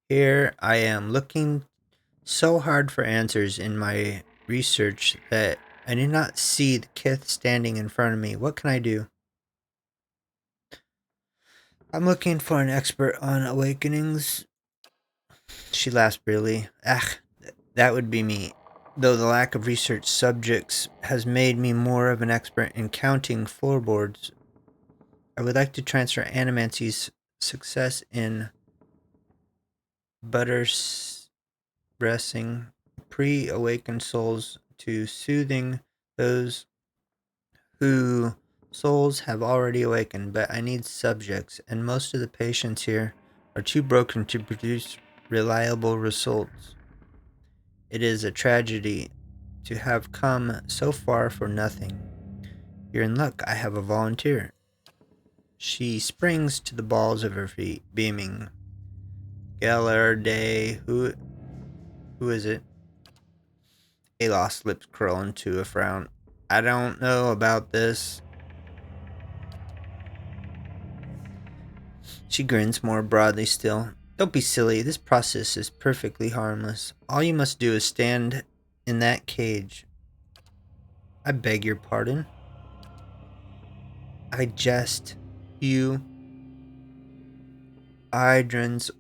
Here I am looking so hard for answers in my research that I do not see the kith standing in front of me. What can I do? I'm looking for an expert on awakenings. She laughs bitterly. Ah, that would be me. Though the lack of research subjects has made me more of an expert in counting floorboards, I would like to transfer Animancy's success in butters dressing pre-awakened souls to soothing those who souls have already awakened, but I need subjects, and most of the patients here are too broken to produce reliable results. It is a tragedy to have come so far for nothing. You're in luck, I have a volunteer. She springs to the balls of her feet, beaming. Gallarday, who is it? Alos lips curl into a frown. I don't know about this. She grins more broadly still. Don't be silly, this process is perfectly harmless. All you must do is stand in that cage. I beg your pardon. I jest. You hydrants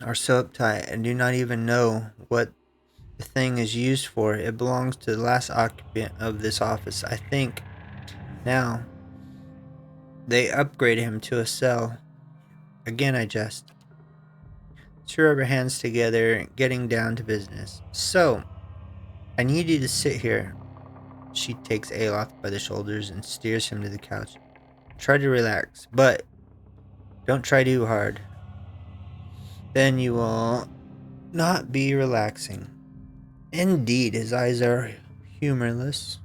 are so uptight and do not even know what the thing is used for. It belongs to the last occupant of this office. I think now they upgraded him to a cell. Again, I jest. She rubbed her hands together, getting down to business. So, I need you to sit here. She takes Aloth by the shoulders and steers him to the couch. Try to relax, but don't try too hard. Then you will not be relaxing. Indeed, his eyes are humorless.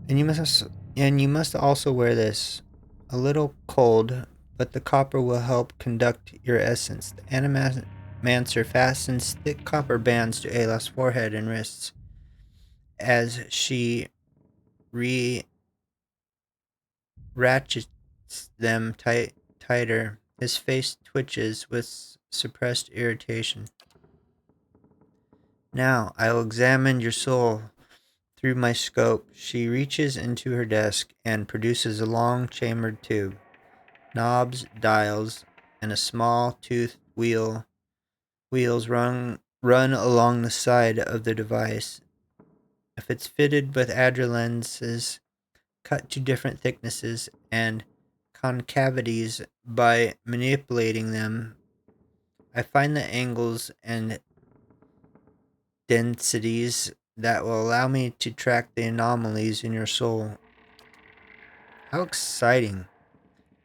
And you must also wear this. A little cold, but the copper will help conduct your essence. The Animancer fastens thick copper bands to Aloth's forehead and wrists as she re ratchets them tighter. His face twitches with suppressed irritation. Now, I will examine your soul through my scope. She reaches into her desk and produces a long chambered tube, knobs, dials, and a small toothed wheels run along the side of the device. If it's fitted with Adra lenses cut to different thicknesses and concavities by manipulating them, I find the angles and densities that will allow me to track the anomalies in your soul. How exciting!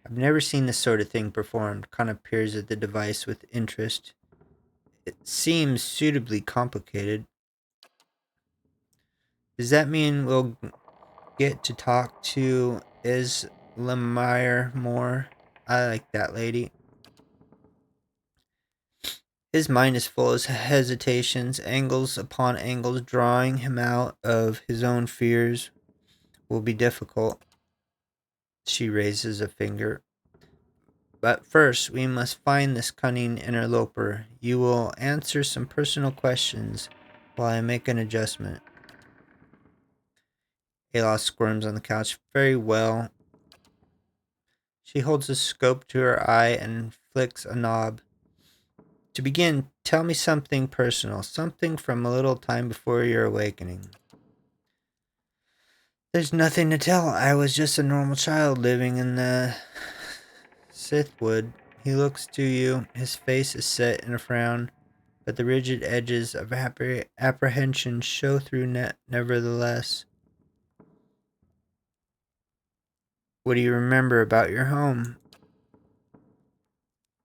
I've never seen this sort of thing performed. Kana peers at the device with interest. It seems suitably complicated. Does that mean we'll get to talk to Islamire more? I like that lady. His mind is full of hesitations, angles upon angles, drawing him out of his own fears will be difficult. She raises a finger. But first, we must find this cunning interloper. You will answer some personal questions while I make an adjustment. Alos squirms on the couch. Very well. She holds a scope to her eye and flicks a knob. To begin, tell me something personal, something from a little time before your awakening. There's nothing to tell. I was just a normal child living in the Sithwood. He looks to you. His face is set in a frown, but the rigid edges of apprehension show through nevertheless. What do you remember about your home?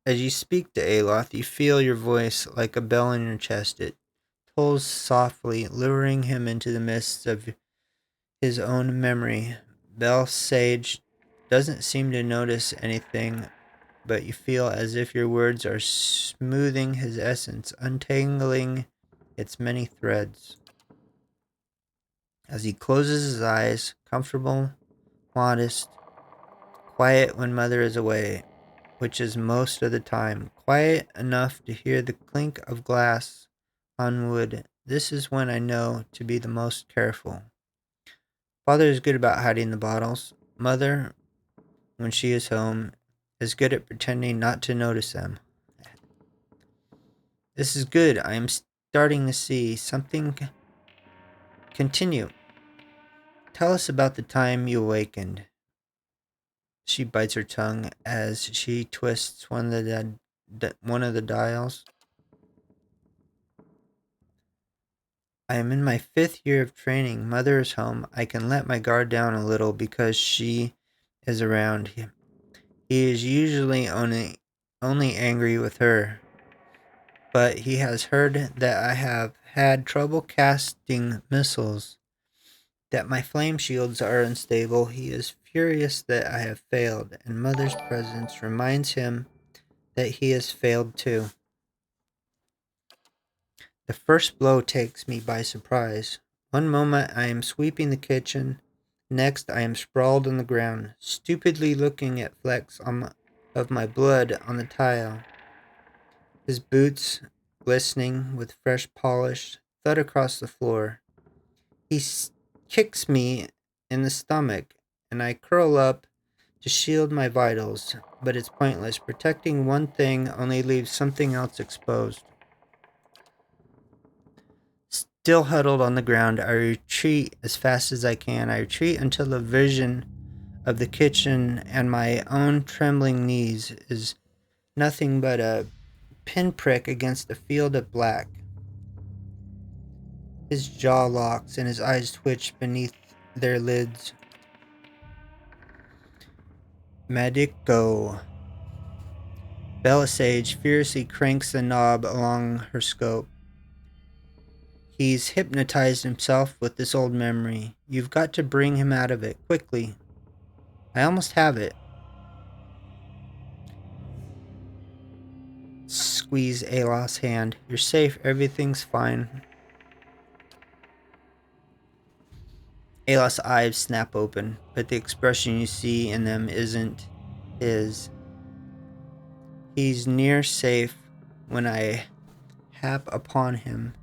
As you speak to Aloth, you feel your voice like a bell in your chest. It tolls softly, luring him into the mists of his own memory. Bell Sage doesn't seem to notice anything, but you feel as if your words are smoothing his essence, untangling its many threads. As he closes his eyes, comfortable, modest, quiet when mother is away, which is most of the time, quiet enough to hear the clink of glass on wood. This is when I know to be the most careful. Father is good about hiding the bottles. Mother, when she is home, is good at pretending not to notice them. This is good. I am starting to see something. Continue. Tell us about the time you awakened. She bites her tongue as she twists one of the dials. I am in my 5th year of training. Mother is home. I can let my guard down a little because she is around. He is usually only angry with her, but he has heard that I have had trouble casting missiles, that my flame shields are unstable. He is furious that I have failed, and Mother's presence reminds him that he has failed too. The first blow takes me by surprise. One moment I am sweeping the kitchen, next I am sprawled on the ground, stupidly looking at flecks of my blood on the tile. His boots, glistening with fresh polish, thud across the floor. He kicks me in the stomach, and I curl up to shield my vitals, but it's pointless. Protecting one thing only leaves something else exposed. Still huddled on the ground, I retreat as fast as I can. I retreat until the vision of the kitchen and my own trembling knees is nothing but a pinprick against a field of black. His jaw locks and his eyes twitch beneath their lids. Medico. Belisage fiercely cranks the knob along her scope. He's hypnotized himself with this old memory. You've got to bring him out of it, quickly. I almost have it. Squeeze Alos's hand. You're safe, everything's fine. Alos's eyes snap open, but the expression you see in them isn't his. He's near safe when I hap upon him.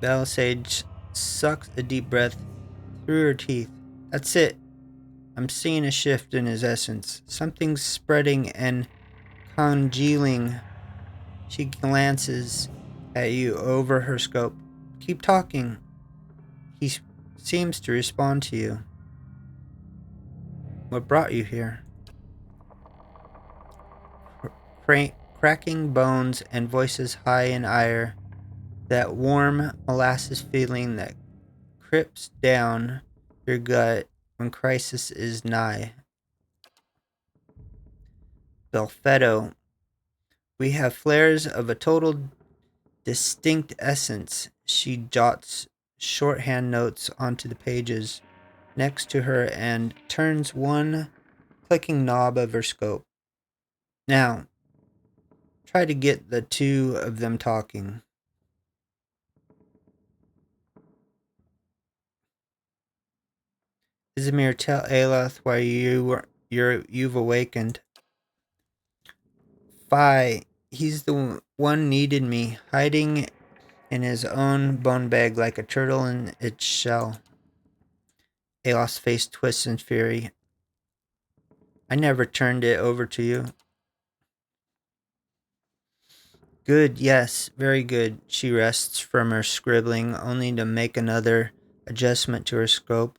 Belisage sucks a deep breath through her teeth. That's it. I'm seeing a shift in his essence. Something's spreading and congealing. She glances at you over her scope. Keep talking. He seems to respond to you. What brought you here? Cracking bones and voices high in ire. That warm molasses feeling that creeps down your gut when crisis is nigh. Belfetto. We have flares of a total distinct essence. She jots shorthand notes onto the pages next to her and turns one clicking knob of her scope. Now, try to get the two of them talking. Izmir, tell Aloth why you've awakened. Phi, he's the one needed me, hiding in his own bone bag like a turtle in its shell. Alos's face twists in fury. I never turned it over to you. Good, yes, very good. She rests from her scribbling, only to make another adjustment to her scope.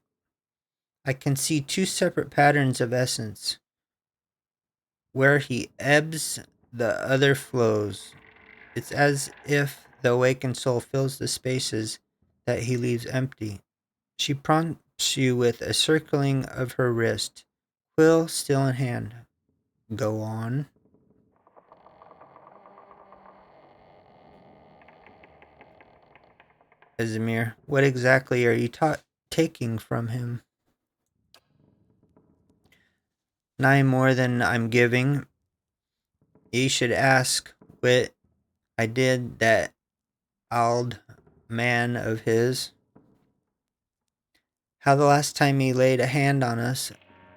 I can see two separate patterns of essence. Where he ebbs, the other flows. It's as if the awakened soul fills the spaces that he leaves empty. She prompts you with a circling of her wrist, quill still in hand. Go on. Izmir, what exactly are you taking from him? Nine more than I'm giving. Ye should ask what I did that old man of his. How the last time he laid a hand on us,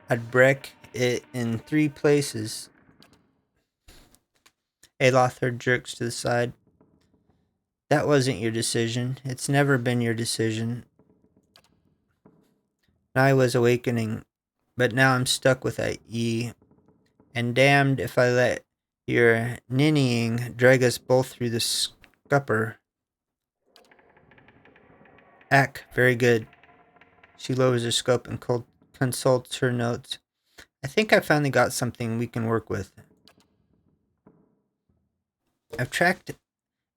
I'd break it in 3 places. Alothar jerks to the side. That wasn't your decision. It's never been your decision. I was awakening, but now I'm stuck with that ye. And damned if I let your ninnying drag us both through the scupper. Ack, very good. She lowers her scope and consults her notes. I think I finally got something we can work with. I've tracked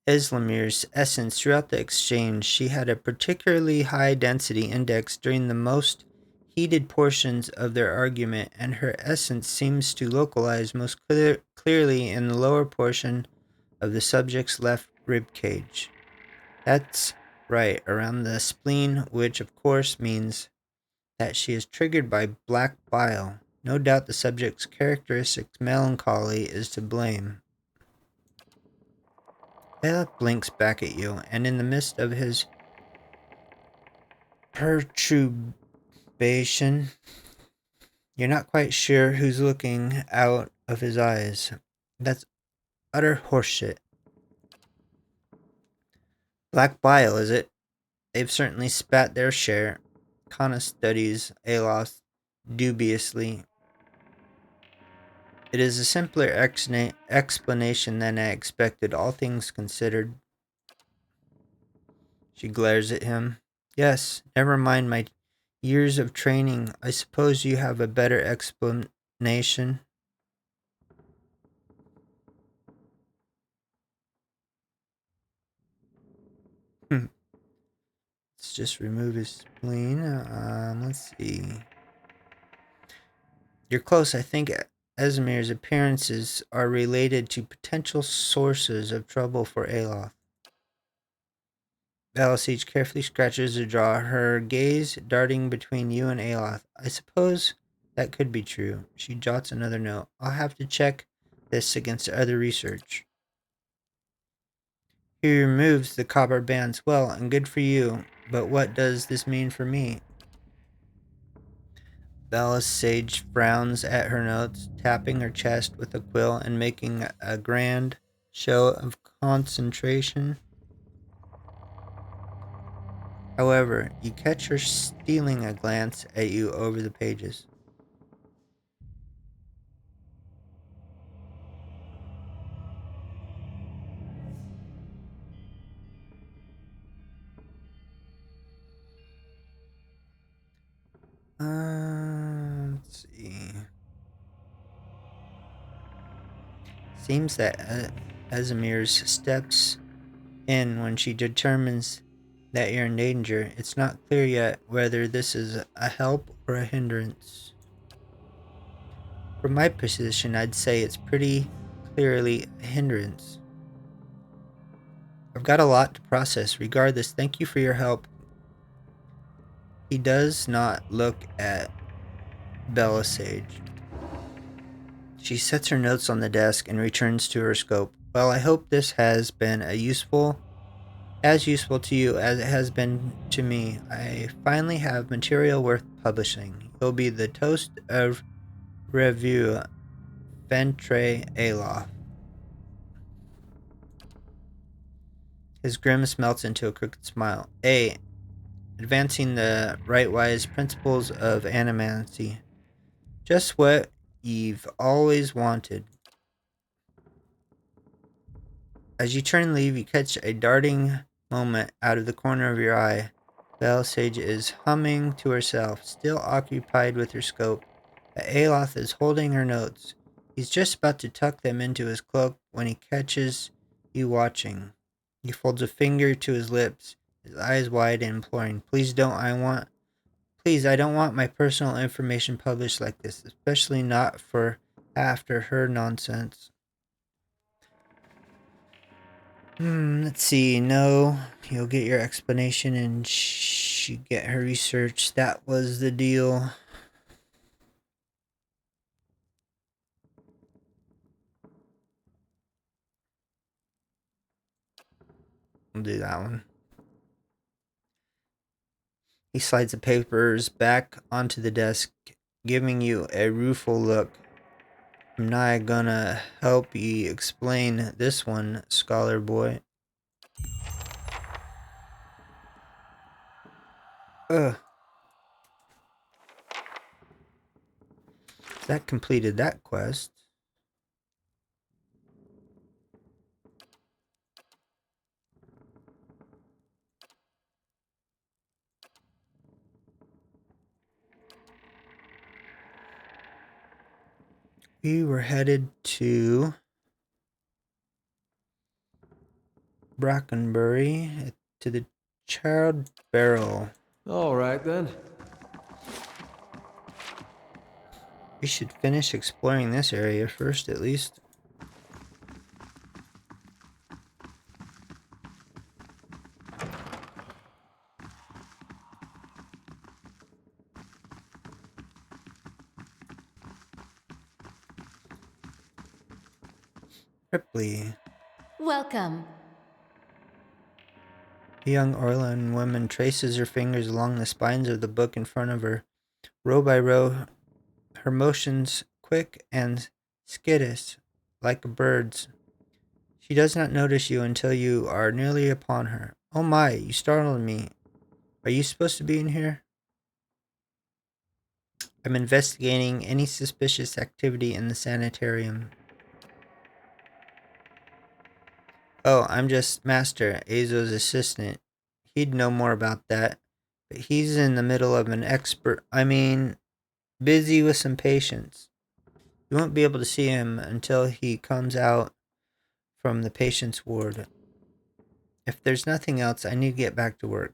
Eslamir's essence throughout the exchange. She had a particularly high density index during the most heated portions of their argument, and her essence seems to localize most clearly in the lower portion of the subject's left rib cage. That's right, around the spleen, which of course means that she is triggered by black bile. No doubt the subject's characteristic melancholy is to blame. Ella blinks back at you, and in the midst of his perturbation, you're not quite sure who's looking out of his eyes. That's utter horseshit. Black bile, is it? They've certainly spat their share. Kana studies Alos dubiously. It is a simpler explanation than I expected, all things considered. She glares at him. Yes, never mind my years of training. I suppose you have a better explanation. Let's just remove his spleen. Let's see. You're close. I think Esamir's appearances are related to potential sources of trouble for Aloth. Balasage carefully scratches her jaw, her gaze darting between you and Aloth. I suppose that could be true. She jots another note. I'll have to check this against other research. He removes the copper bands. Well, and good for you. But what does this mean for me? Balasage frowns at her notes, tapping her chest with a quill and making a grand show of concentration. However, you catch her stealing a glance at you over the pages. Let's see. Seems that Esamir's steps in when she determines that you're in danger. It's not clear yet whether this is a help or a hindrance. From my position, I'd say it's pretty clearly a hindrance. I've got a lot to process. Regardless, thank you for your help. He does not look at Belisage. She sets her notes on the desk and returns to her scope. Well, I hope this has been as useful to you as it has been to me. I finally have material worth publishing. You'll be the toast of review, Ventre Aloth. His grimace melts into a crooked smile. Advancing the right-wise principles of animancy. Just what you've always wanted. As you turn and leave, you catch a darting moment out of the corner of your eye. Belisage is humming to herself, still occupied with her scope. But Aloth is holding her notes. He's just about to tuck them into his cloak when he catches you watching. He folds a finger to his lips, his eyes wide and imploring. Please, I don't want my personal information published like this, especially not for after her nonsense. Let's see. No, you'll get your explanation and she get her research. That was the deal. We'll do that one. He slides the papers back onto the desk. giving you a rueful look. I'm not gonna help ye explain this one, scholar boy. Ugh. That completed that quest. We were headed to Brackenbury, to the Charred Barrel. All right, then. We should finish exploring this area first, at least. Ripley. Welcome. The young Orlan woman traces her fingers along the spines of the book in front of her. Row by row, her motions quick and skittish, like a bird's. She does not notice you until you are nearly upon her. Oh my, you startled me. Are you supposed to be in here? I'm investigating any suspicious activity in the sanitarium. Oh, I'm just Master, Azo's assistant. He'd know more about that. But he's in the middle of busy with some patients. You won't be able to see him until he comes out from the patient's ward. If there's nothing else, I need to get back to work.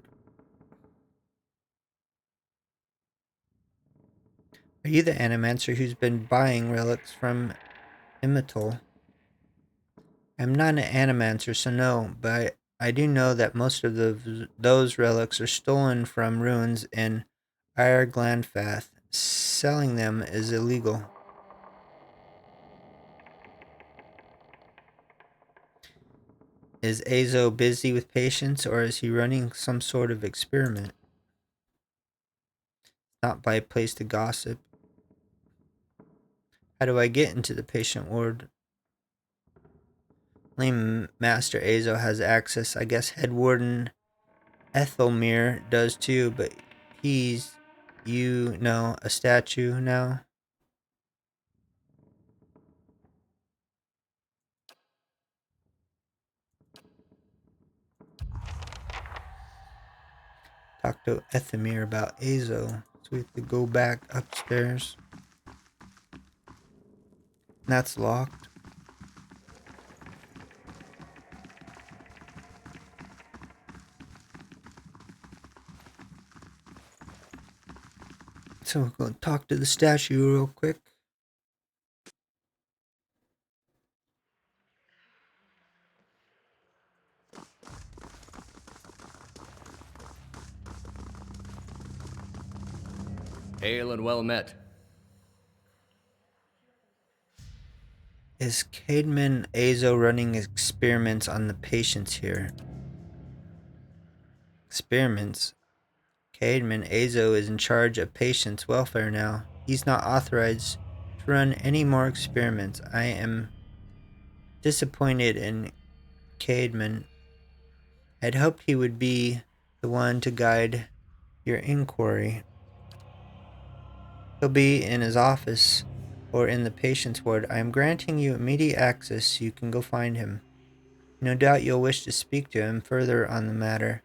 Are you the animancer who's been buying relics from Imitol? I'm not an animancer, so no, but I do know that most of those relics are stolen from ruins in Irelandfath. Selling them is illegal. Is Azo busy with patients, or is he running some sort of experiment? Not by a place to gossip. How do I get into the patient ward? Only Master Azo has access. I guess Head Warden Ethelmere does too, but he's, a statue now. Talk to Ethelmere about Azo. So we have to go back upstairs. That's locked. So we're going to talk to the statue real quick. Hail and well met. Is Cademan Azo running experiments on the patients here? Experiments? Cademan Azo is in charge of patients' welfare now. He's not authorized to run any more experiments. I am disappointed in Cademan. I'd hoped he would be the one to guide your inquiry. He'll be in his office or in the patient's ward. I am granting you immediate access so you can go find him. No doubt you'll wish to speak to him further on the matter,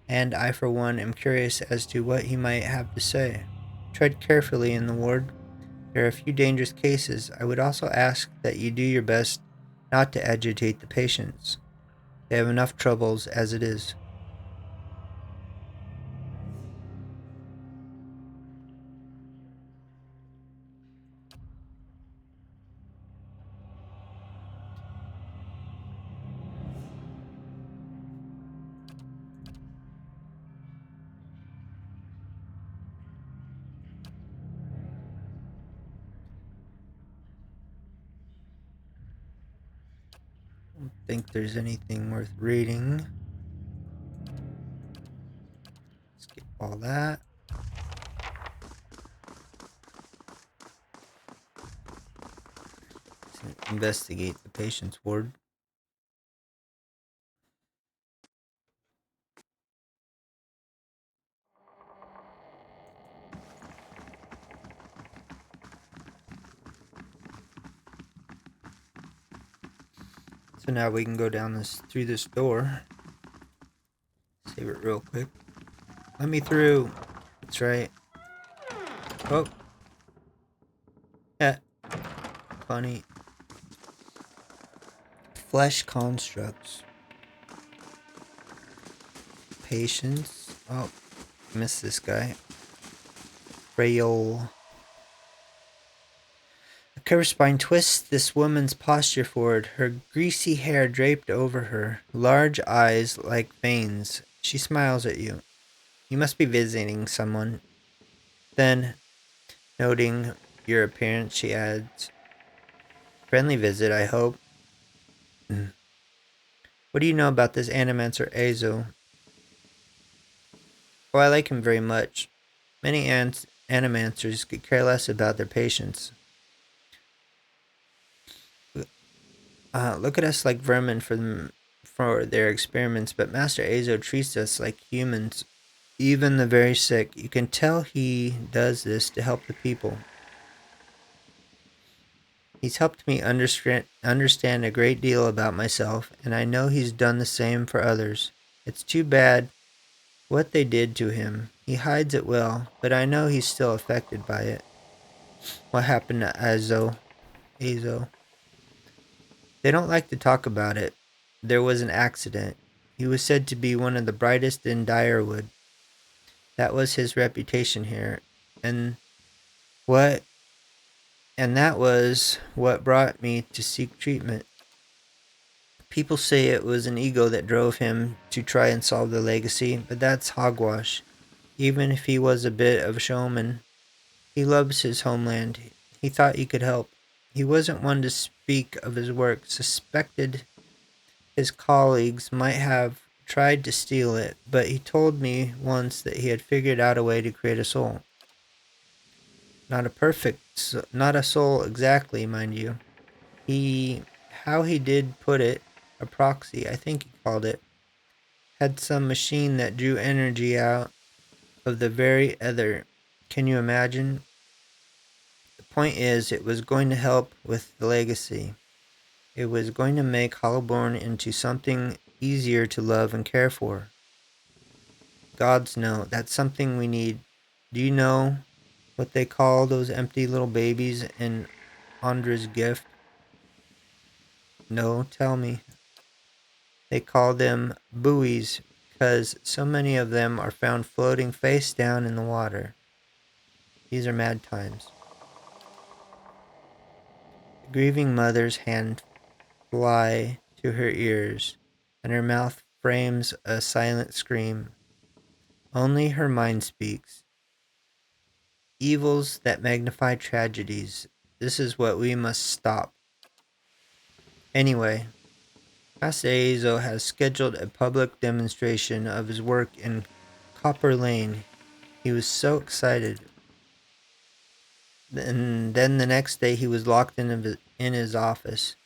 and I for one am curious as to what he might have to say. Tread carefully in the ward. There are a few dangerous cases. I would also ask that you do your best not to agitate the patients. They have enough troubles as it is. I don't think there's anything worth reading. Skip all that. investigate the patient's ward. So now we can go down this through this door. Save it real quick. Let me through. That's right. Oh, yeah. Funny. Flesh constructs. Patience. Oh, missed this guy. Frail. A curved spine twists this woman's posture forward, her greasy hair draped over her, large eyes like veins. She smiles at you. You must be visiting someone. Then, noting your appearance, she adds, friendly visit, I hope. What do you know about this Animancer Azo? Oh, I like him very much. Many animancers could care less about their patients. Look at us like vermin for their experiments, but Master Azo treats us like humans, even the very sick. You can tell he does this to help the people. He's helped me understand a great deal about myself, and I know he's done the same for others. It's too bad what they did to him. He hides it well, but I know he's still affected by it. What happened to Azo? They don't like to talk about it. There was an accident. He was said to be one of the brightest in Direwood. That was his reputation here. And what and that was what brought me to seek treatment. People say it was an ego that drove him to try and solve the legacy, but that's hogwash. Even if he was a bit of a showman, he loves his homeland. He thought he could help. He wasn't one to speak of his work, suspected his colleagues might have tried to steal it, but he told me once that he had figured out a way to create a soul. Not a soul exactly, mind you. How he did put it, a proxy, I think he called it, had some machine that drew energy out of the very ether. Can you imagine? The point is, it was going to help with the legacy. It was going to make Hollowborn into something easier to love and care for. Gods know, that's something we need. Do you know what they call those empty little babies in Andra's gift? No, tell me. They call them buoys because so many of them are found floating face down in the water. These are mad times. The grieving mother's hand fly to her ears, and her mouth frames a silent scream. Only her mind speaks. Evils that magnify tragedies. This is what we must stop. Anyway, Azo has scheduled a public demonstration of his work in Copper Lane. He was so excited. And then the next day he was locked in his office,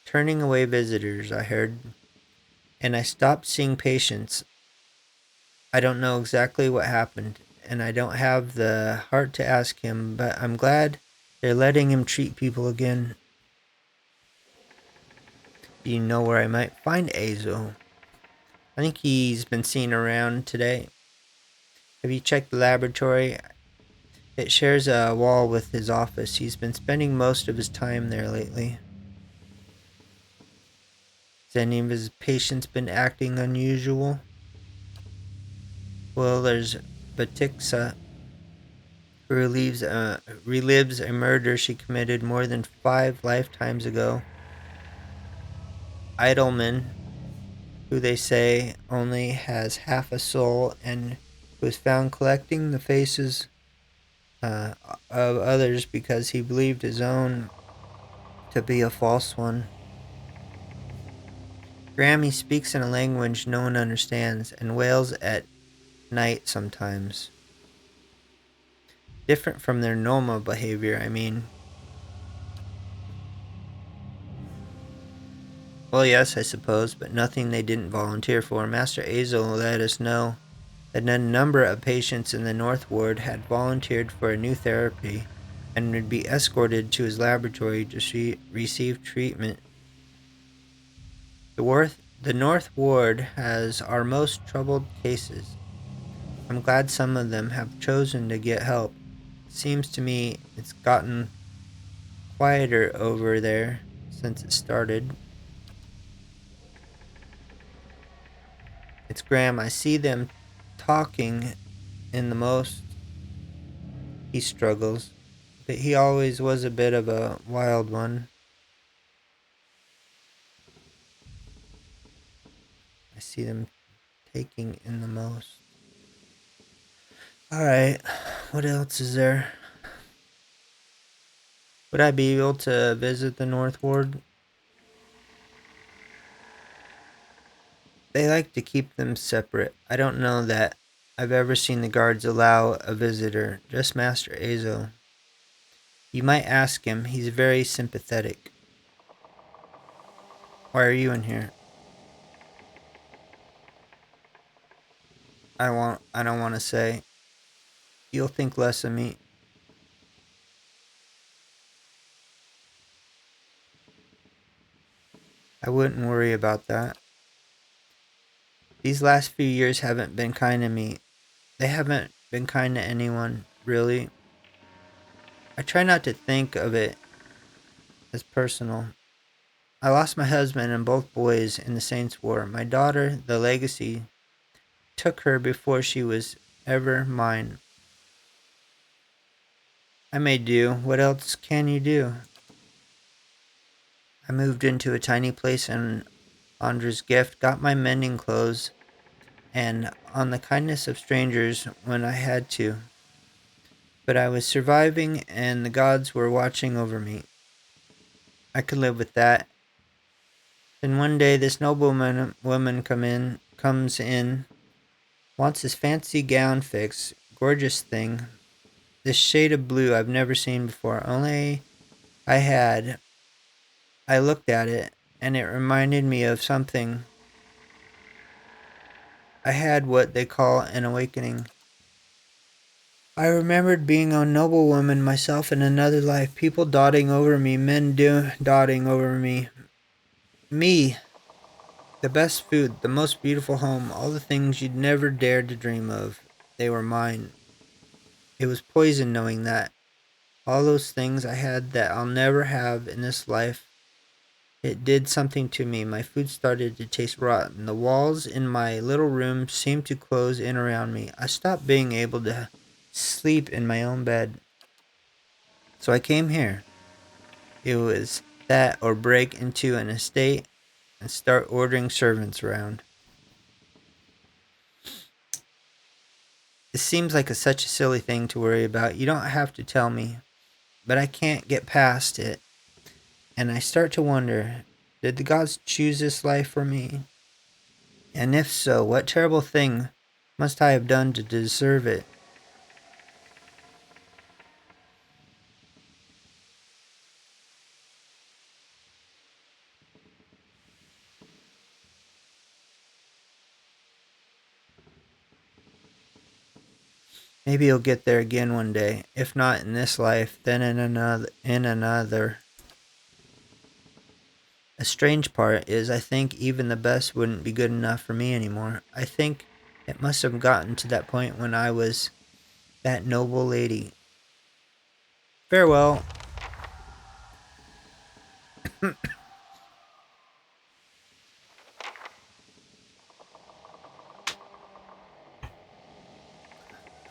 turning away visitors, I heard. And I stopped seeing patients. I don't know exactly what happened, and I don't have the heart to ask him, but I'm glad they're letting him treat people again. Do you know where I might find Azo? I think he's been seen around today. Have you checked the laboratory? It shares a wall with his office. He's been spending most of his time there lately. Has any of his patients been acting unusual? Well, there's Batixa, who relives a murder she committed more than 5 lifetimes ago. Idleman, who they say only has half a soul and was found collecting the faces of others because he believed his own to be a false one. Grammy speaks in a language no one understands and wails at night sometimes. Different from their normal behavior, I mean. Well, yes, I suppose, but nothing they didn't volunteer for. Master Azel let us know that a number of patients in the North Ward had volunteered for a new therapy and would be escorted to his laboratory to receive treatment. The North Ward has our most troubled cases. I'm glad some of them have chosen to get help. It seems to me it's gotten quieter over there since it started. It's Graham. I see them talking in the most. He struggles, but he always was a bit of a wild one. I see them taking in the most. Alright, what else is there? Would I be able to visit the North Ward? They like to keep them separate. I don't know that I've ever seen the guards allow a visitor, just Master Azo. You might ask him, he's very sympathetic. Why are you in here? I don't want to say. You'll think less of me. I wouldn't worry about that. These last few years haven't been kind to me. They haven't been kind to anyone, really. I try not to think of it as personal. I lost my husband and both boys in the Saints' War. My daughter, the legacy, took her before she was ever mine. I may do. What else can you do? I moved into a tiny place in Andra's gift, got my mending clothes, and on the kindness of strangers when I had to. But I was surviving and the gods were watching over me. I could live with that. Then one day this nobleman woman comes in, wants his fancy gown fixed, gorgeous thing. This shade of blue I've never seen before. Only I had I looked at it and it reminded me of something. I had what they call an awakening. I remembered being a noblewoman myself in another life, people dotting over me, dotting over me. Me, the best food, the most beautiful home, all the things you'd never dared to dream of. They were mine. It was poison knowing that. All those things I had that I'll never have in this life. It did something to me. My food started to taste rotten. The walls in my little room seemed to close in around me. I stopped being able to sleep in my own bed. So I came here. It was that or break into an estate and start ordering servants around. It seems like such a silly thing to worry about. You don't have to tell me, but I can't get past it. And I start to wonder, did the gods choose this life for me? And if so, what terrible thing must I have done to deserve it? Maybe you'll get there again one day. If not in this life, then in another. A strange part is I think even the best wouldn't be good enough for me anymore. I think it must have gotten to that point when I was that noble lady. Farewell.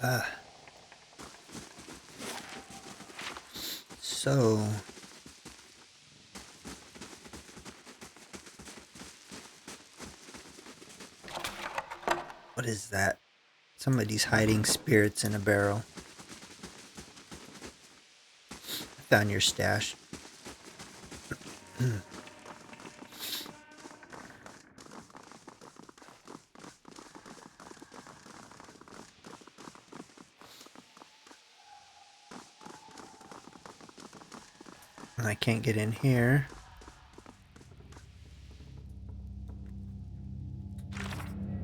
uh, so, what is that? Somebody's hiding spirits in a barrel. I found your stash. I can't get in here.